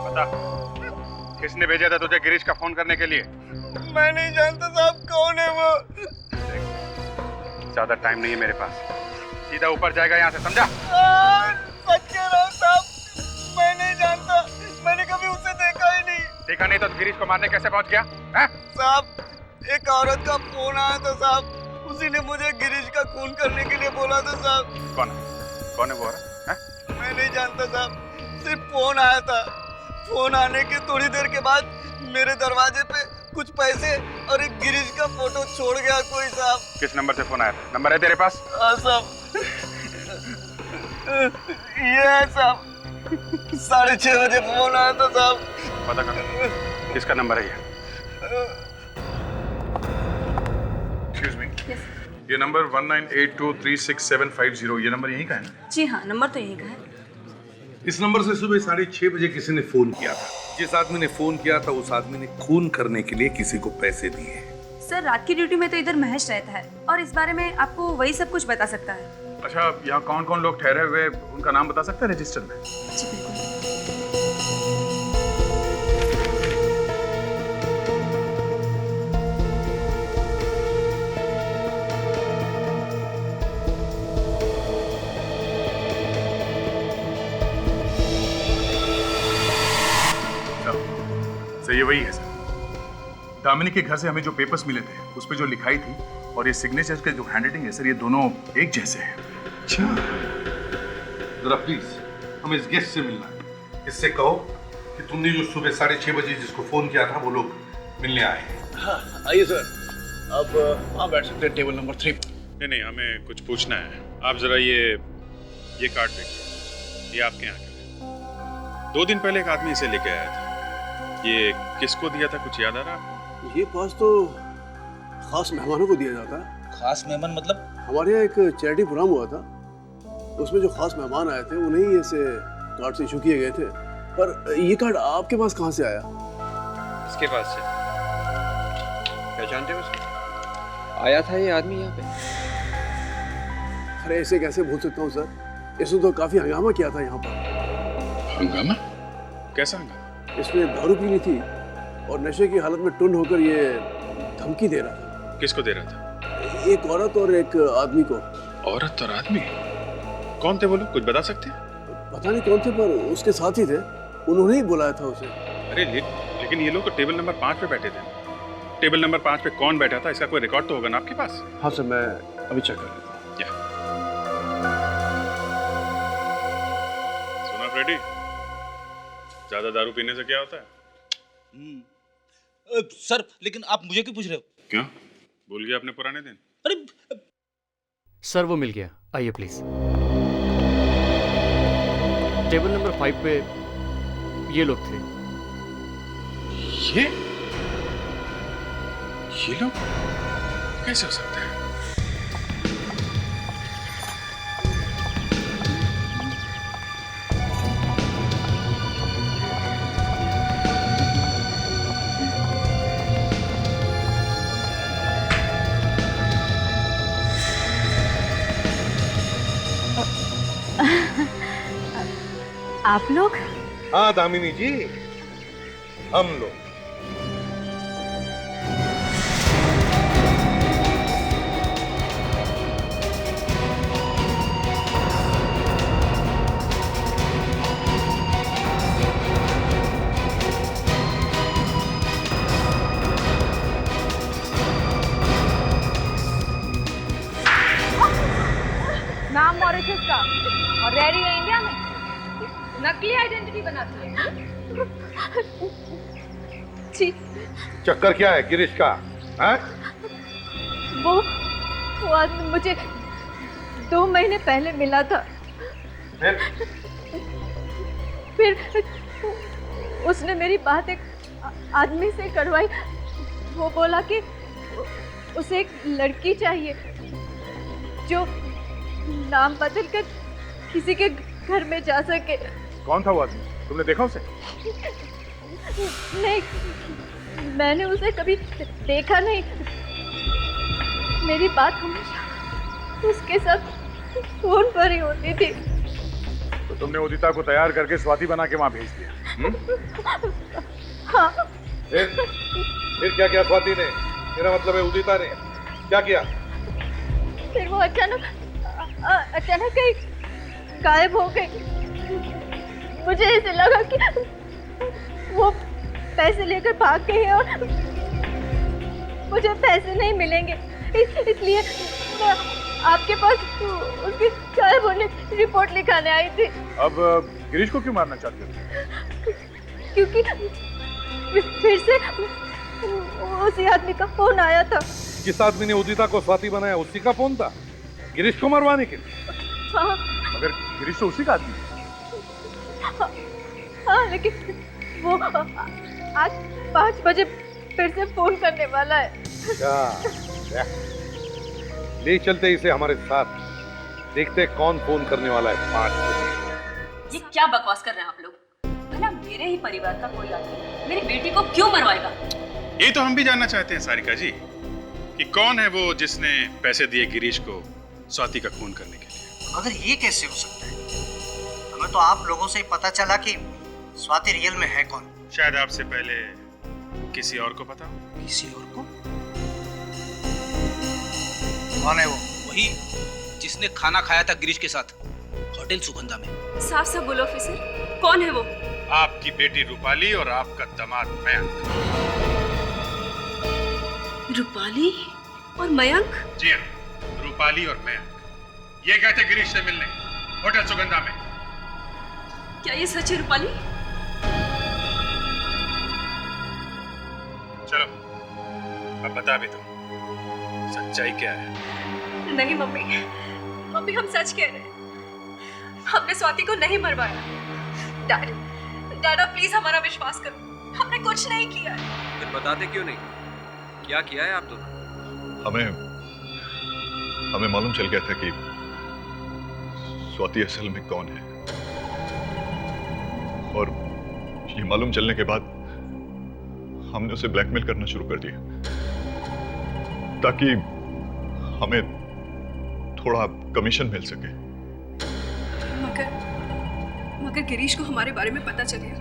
बता, किसने भेजा था तुझे गिरीश का फोन करने के लिए? मैं नहीं जानता साहब कौन है वो। ज्यादा टाइम नहीं है मेरे पास, सीधा ऊपर जाएगा यहाँ से, समझा? सच कह रहा हूं साहब, मैं नहीं जानता, मैंने कभी उसे देखा ही नहीं। देखा नहीं तो गिरीश को मारने कैसे पहुंच गया? साहब, एक औरत का फोन आया था साहब, उसी ने मुझे गिरीश का खून करने के लिए बोला था साहब। कौन है वो औरत? मैं नहीं जानता साहब, सिर्फ फोन आया था। फोन आने के थोड़ी देर के बाद मेरे दरवाजे पे कुछ पैसे और एक गिरीश का फोटो छोड़ गया कोई साहब। किस नंबर से फोन आया था? नंबर है तेरे पास? हाँ साहब, ये है साहब, 6:30 बजे फोन आया था साहब। पता कर किसका नंबर है ये? एक्सक्यूज मी, ये नंबर 1982367750, ये नंबर यहीं का है ना? जी हाँ, नंबर तो यही का है। इस नंबर से सुबह 6:30 बजे किसी ने फोन किया था। जिस आदमी ने फोन किया था उस आदमी ने खून करने के लिए किसी को पैसे दिए। सर, रात की ड्यूटी में तो इधर महेश रहता है और इस बारे में आपको वही सब कुछ बता सकता है। अच्छा, यहाँ कौन कौन लोग ठहरे हुए, उनका नाम बता सकते हैं रजिस्टर में? जी बिल्कुल। सर, ये वही है सर। दामिनी के घर से हमें जो पेपर्स मिले थे उस पे जो लिखाई थी और ये सिग्नेचर के जो हैंडराइटिंग है सर, ये दोनों एक जैसे हैं। अच्छा, जरा प्लीज हमें इस गेस्ट से मिलना है। इससे कहो कि तुमने जो सुबह 6:30 बजे जिसको फोन किया था वो लोग मिलने आए हैं। हाँ, आइए सर। अब वहाँ बैठ सकते हैं, टेबल नंबर 3। नहीं नहीं, हमें कुछ पूछना है। आप जरा ये कार्ड देखिए, ये आपके यहाँ का है। 2 दिन पहले एक आदमी इसे लेके आया था। ये किसको दिया था, कुछ याद आ रहा है आपको? ये पास तो खास मेहमानों को दिया जाता है। खास मेहमान मतलब? हमारे यहाँ एक चैरिटी प्रोग्राम हुआ था, उसमें जो खास मेहमान आए थे उन्हें ऐसे कार्ड से इशू किए गए थे। पर ये कार्ड आपके पास कहाँ से आया? इसके पास से। पहचानते हो उसको? आया था ये आदमी यहाँ पे। अरे ऐसे कैसे भूल सकता हूँ सर, इसने तो काफी हंगामा किया था यहाँ पर। हंगामा? कैसा हंगामा? इसने दारू पी ली थी और नशे की हालत में टुंड होकर ये धमकी दे रहा था। किसको दे रहा था? एक औरत और एक आदमी को। औरत और आदमी? कौन थे वो लोग, कुछ बता सकते हैं? पता नहीं कौन थे, पर उसके साथ ही थे, उन्होंने ही बुलाया था उसे। अरे लेकिन ये लोग तो टेबल नंबर 5 पे बैठे थे। टेबल नंबर 5 पे कौन बैठा था, इसका कोई रिकॉर्ड तो होगा ना आपके पास? हाँ सर, मैं अभी चेक कर लेता हूँ। सुना फ्रेडी, ज्यादा दारू पीने से क्या होता है? सर लेकिन आप मुझे क्यों पूछ रहे हो? क्यों, भूल गया अपने पुराने दिन? अरे सर वो मिल गया, आइए प्लीज। टेबल नंबर 5 पे ये लोग थे। ये लोग कैसे हो सकते हैं? आप लोग? हाँ दामिनी जी, हम लोग। नाम मॉरिशस का और रह रही है इंडिया में, नकली आइडेंटिटी बनाती है। जी चक्कर क्या है गिरीश का? है? वो आदमी मुझे 2 महीने पहले मिला था। फिर उसने मेरी बात एक आदमी से करवाई। वो बोला कि उसे एक लड़की चाहिए जो नाम बदल कर किसी के घर में जा सके। कौन था वो आदमी, तुमने देखा उसे? नहीं, मैंने उसे कभी देखा नहीं। मेरी बात हमेशा उसके साथ फोन पर ही होती थी। तो तुमने उदिता को तैयार करके स्वाति बना के वहां भेज दिया? हाँ। फिर क्या किया स्वाति ने? मेरा मतलब है उदिता ने क्या किया? फिर वो अचानक कहीं गायब हो गई। मुझे ऐसे लगा कि वो पैसे लेकर भाग गई है और मुझे पैसे नहीं मिलेंगे, इसलिए मैं आपके पास उसकी गायब होने की रिपोर्ट लिखाने आई थी। अब गिरीश को क्यों मारना चाहते हो? क्योंकि फिर से उसी आदमी का फोन आया था। जिस आदमी ने उदिता को स्वाति बनाया उसी का फोन था गिरीश को मरवाने के लिए? हाँ। मगर गिरीश तो उसी का आदमी है। हाँ, लेकिन वो आज 5 बजे फिर से फोन करने वाला है। क्या? ले चलते इसे हमारे साथ, देखते कौन फोन करने वाला है 5 बजे। ये क्या बकवास कर रहे हैं आप लोग? भला मेरे ही परिवार का कोई आदमी मेरी बेटी को क्यों मरवाएगा? ये तो हम भी जानना चाहते हैं सारिका जी कि कौन है वो जिसने पैसे दिए गिरीश को स्वाति का खून करने के लिए। मगर ये कैसे हो सकता है? हमें तो आप लोगों से ही पता चला कि स्वाति रियल में है कौन। शायद आपसे पहले किसी और को पता हो। किसी और को? कौन है वो? वही जिसने खाना खाया था गिरीश के साथ होटल सुगंधा में। साफ साफ बोलो ऑफिसर, कौन है वो? आपकी बेटी रूपाली और आपका दामाद मयंक। रूपाली और मयंक? जी हाँ, रूपाली और मयंक ये गए थे गिरीश से मिलने होटल सुगंधा में। क्या ये सच है रूपाली? चलो अब बता भी दो, सच्चाई क्या है? नहीं मम्मी, मम्मी हम सच कह रहे हैं। हमने स्वाति को नहीं मरवाया। डैड, डैडा प्लीज हमारा विश्वास करो, हमने कुछ नहीं किया है। फिर बताते क्यों नहीं? क्या किया है आप दोनों? हमें मालूम चल गया था कि स्वाति असल में कौन है, और ये मालूम चलने के बाद हमने उसे ब्लैकमेल करना शुरू कर दिया ताकि हमें थोड़ा कमीशन मिल सके। मगर गिरीश को हमारे बारे में पता चल गया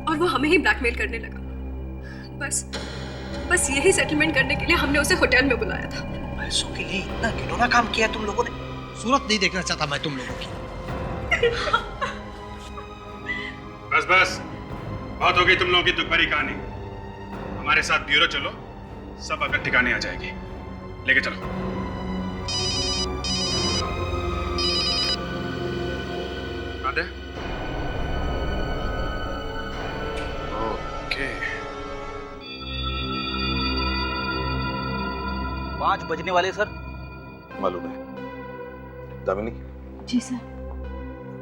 और वो हमें ही ब्लैकमेल करने लगा। बस यही सेटलमेंट करने के लिए हमने उसे होटल में बुलाया था। पैसों के लिए इतना घिनौना काम किया तुम लोगों ने। सूरत नहीं देखना चाहता मैं तुम लोगों की। बस बहुत हो गई तुम लोगों की दुख भरी कहानी। हमारे साथ ब्यूरो चलो, सब अगर ठिकाने आ जाएगी। लेके चलो। आदे? ओके। 5 बजने वाले सर। मालूम है दामिनी? जी सर।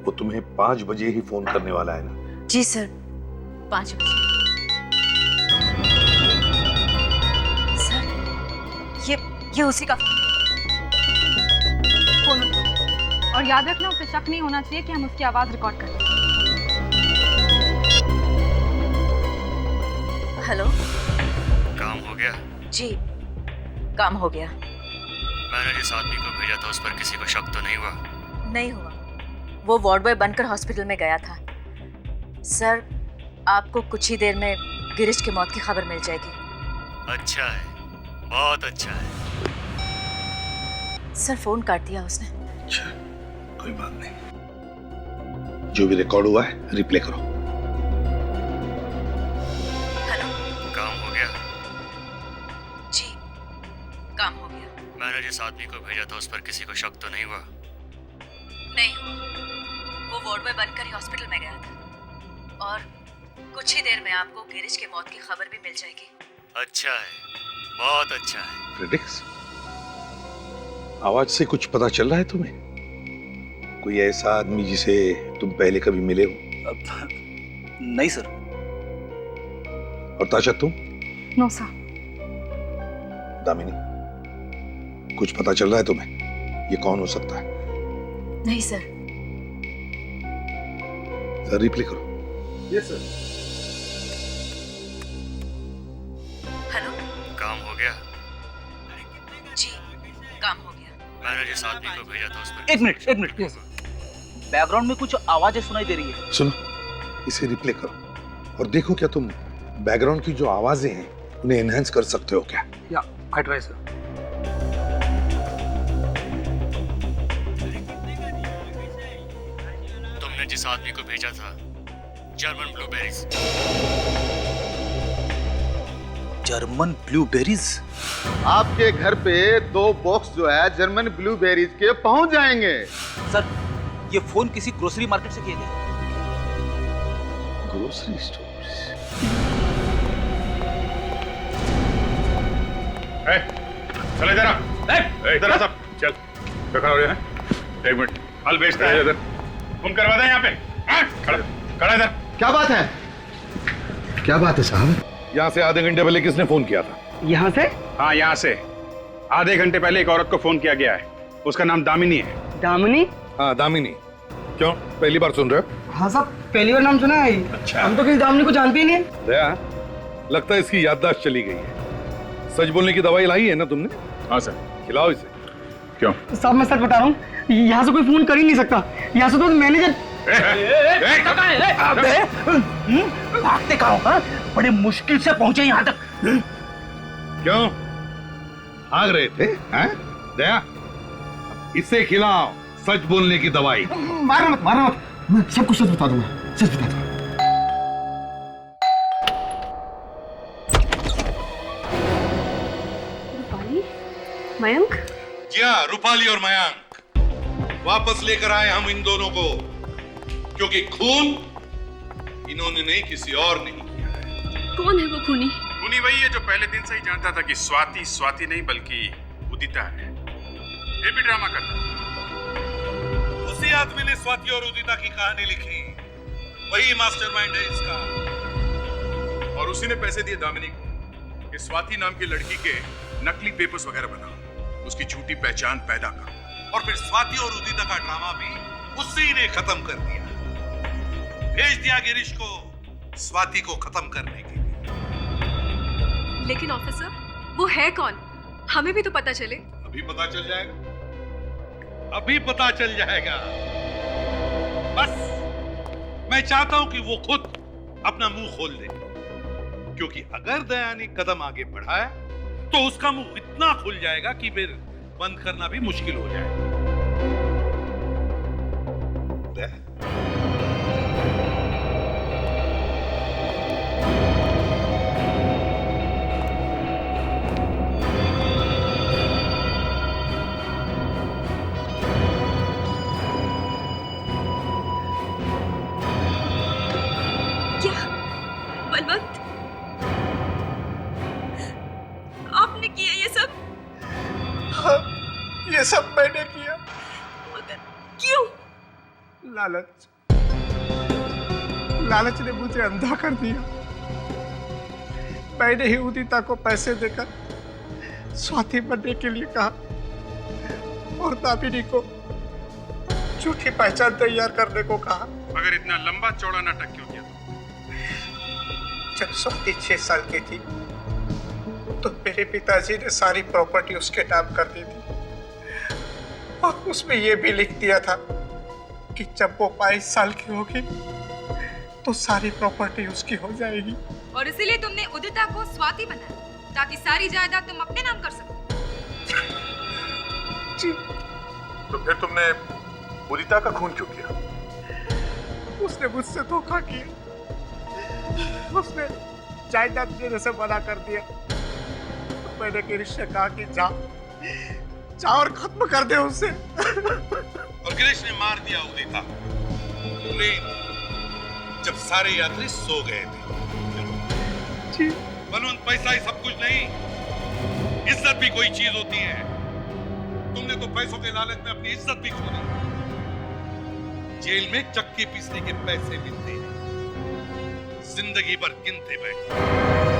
वो तुम्हें 5 बजे ही फोन करने वाला है ना? जी सर, 5 बजे। सर, ये उसी का फोन उठाओ। और याद रखना उसे शक नहीं होना चाहिए कि हम उसकी आवाज रिकॉर्ड कर रहे हैं। हेलो। काम हो गया? जी, काम हो गया। मैंने जिस आदमी को भेजा था उस पर किसी को शक तो नहीं हुआ? नहीं हुआ, वो वार्ड बॉय बनकर हॉस्पिटल में गया था। सर, आपको कुछ ही देर में गिरीश की मौत की खबर मिल जाएगी। अच्छा है, बहुत अच्छा है। सर, फोन काट दिया उसने। अच्छा, कोई बात नहीं। जो भी रिकॉर्ड हुआ है रिप्ले करो। हेलो। काम हो गया? जी, काम हो गया। मैंने जिस आदमी को भेजा था उस पर किसी को शक तो नहीं हुआ? नहीं हुआ, वो वार्ड बॉय बनकर ही हॉस्पिटल में गया था और कुछ ही देर में आपको गिरीश की मौत की खबर भी मिल जाएगी। अच्छा है, बहुत अच्छा है। फ्रेडिक्स, आवाज से कुछ पता चल रहा है तुम्हें? कोई ऐसा आदमी जिसे तुम पहले कभी मिले हो? नहीं सर। और ताशा तुम? No sir. दामिनी, कुछ पता चल रहा है तुम्हें? ये कौन हो सकता है? नहीं सर। सर, रिप्ले करो। Yes sir. हेलो। काम हो गया? जी, काम हो गया। मैंने जिस आदमी को भेजा था उस पर। एक मिनट। बैकग्राउंड में कुछ आवाजें सुनाई दे रही है। सुनो, इसे रिप्ले करो और देखो क्या तुम बैकग्राउंड की जो आवाजें हैं उन्हें एनहांस कर सकते हो क्या? या, आई ट्राई सर। तुमने जिस आदमी को भेजा था, जर्मन ब्लूबेरीज। German blueberries? आपके घर पे 2 बॉक्स जो है जर्मन ब्लूबेरीज के पहुंच जाएंगे। सर, ये फोन किसी ग्रोसरी मार्केट से किया गया। Grocery store? चल इधर आ। इधर आ सब। चल। क्या खड़ा हो रहा है? 1 मिनट। फल बेचता है इधर। तुम करवा दे यहाँ पे। खड़ा इधर। क्या बात है? क्या बात है साहब? यहाँ से आधे घंटे पहले किसने फोन किया था? यहाँ से? हाँ, यहाँ से आधे घंटे पहले एक औरत को फोन किया गया है। उसका नाम दामिनी है। दामिनी? हाँ, दामिनी। क्यों, पहली बार सुन रहे हो? हाँ साहब, पहली बार नाम सुना है। अच्छा। हम तो किसी दामिनी को जानते ही नहीं। दया, लगता है इसकी याददाश्त चली गई है। सच बोलने की दवाई लाई है ना तुमने? हाँ सर। खिलाओ इसे। क्यों? साहब, मैं सच बता रहा हूँ, यहाँ से कोई फोन कर ही नहीं सकता। यहाँ से तो मैनेजर। भागते कहाँ हो? बड़े मुश्किल से पहुंचे यहाँ तक। क्यों भाग रहे थे? दया, इसे खिलाओ सच बोलने की दवाई। मारना मत। मैं सब कुछ सच बता दूंगा, सच बता दूंगा। रूपाली, मयंक? जी हाँ, रूपाली और मयंक वापस लेकर आए हम इन दोनों को, क्योंकि खून इन्होंने नहीं, किसी और नहीं किया है। कौन है वो खूनी? खूनी वही है जो पहले दिन से ही जानता था कि स्वाति नहीं बल्कि उदिता है, ये भी ड्रामा करता है। उसी आदमी ने स्वाति और उदिता की कहानी लिखी, वही मास्टरमाइंड है इसका। और उसी ने पैसे दिए दामिनी को कि स्वाति नाम की लड़की के नकली पेपर्स वगैरह बनाओ, उसकी झूठी पहचान पैदा करो। और फिर स्वाति और उदिता का ड्रामा भी उसी ने खत्म कर दिया। भेज दिया गिरीश को स्वाति को खत्म करने के लिए। लेकिन ऑफिसर, वो है कौन? हमें भी तो पता चले। अभी पता चल जाएगा, अभी पता चल जाएगा। बस मैं चाहता हूं कि वो खुद अपना मुंह खोल दे, क्योंकि अगर दया ने कदम आगे बढ़ाया तो उसका मुंह इतना खुल जाएगा कि फिर बंद करना भी मुश्किल हो जाएगा। दया? क्या बलवंत, आपने किया ये सब? हाँ, ये सब मैंने किया। मगर क्यों? लालच ने मुझे अंधा कर दिया। मैंने ही उदिता को पैसे देकर स्वाति बनने के लिए कहा और दामिनी को झूठी पहचान तैयार करने को कहा। अगर इतना लंबा चौड़ा नाटक क्यों किया? जब स्वाति 6 साल की थी तो मेरे पिताजी ने सारी प्रॉपर्टी उसके नाम कर दी थी और उसमें यह भी लिख दिया था कि जब वो 22 साल की होगी तो सारी प्रॉपर्टी उसकी हो जाएगी। और इसीलिए तुमने उदिता को स्वाति बनाया ताकि सारी जायदाद तुम अपने नाम कर सको। जी। तो फिर तुमने उदिता का खून क्यों किया? उसने मुझसे धोखा किया। उसने जायदाद देने से मना कर दिया। तो मैंने गिरीश से कहा कि जा और खत्म कर दे उसे। और गिरीश ने मार दिया उदिता ट्रेन जब सारे यात्री सो गए थे। बलवंत, पैसा ही सब कुछ नहीं, इज्जत भी कोई चीज होती है। तुमने तो पैसों के लालच में अपनी इज्जत भी खो दी। जेल में चक्की पीसने के पैसे मिलते हैं, जिंदगी भर गिनते बैठे।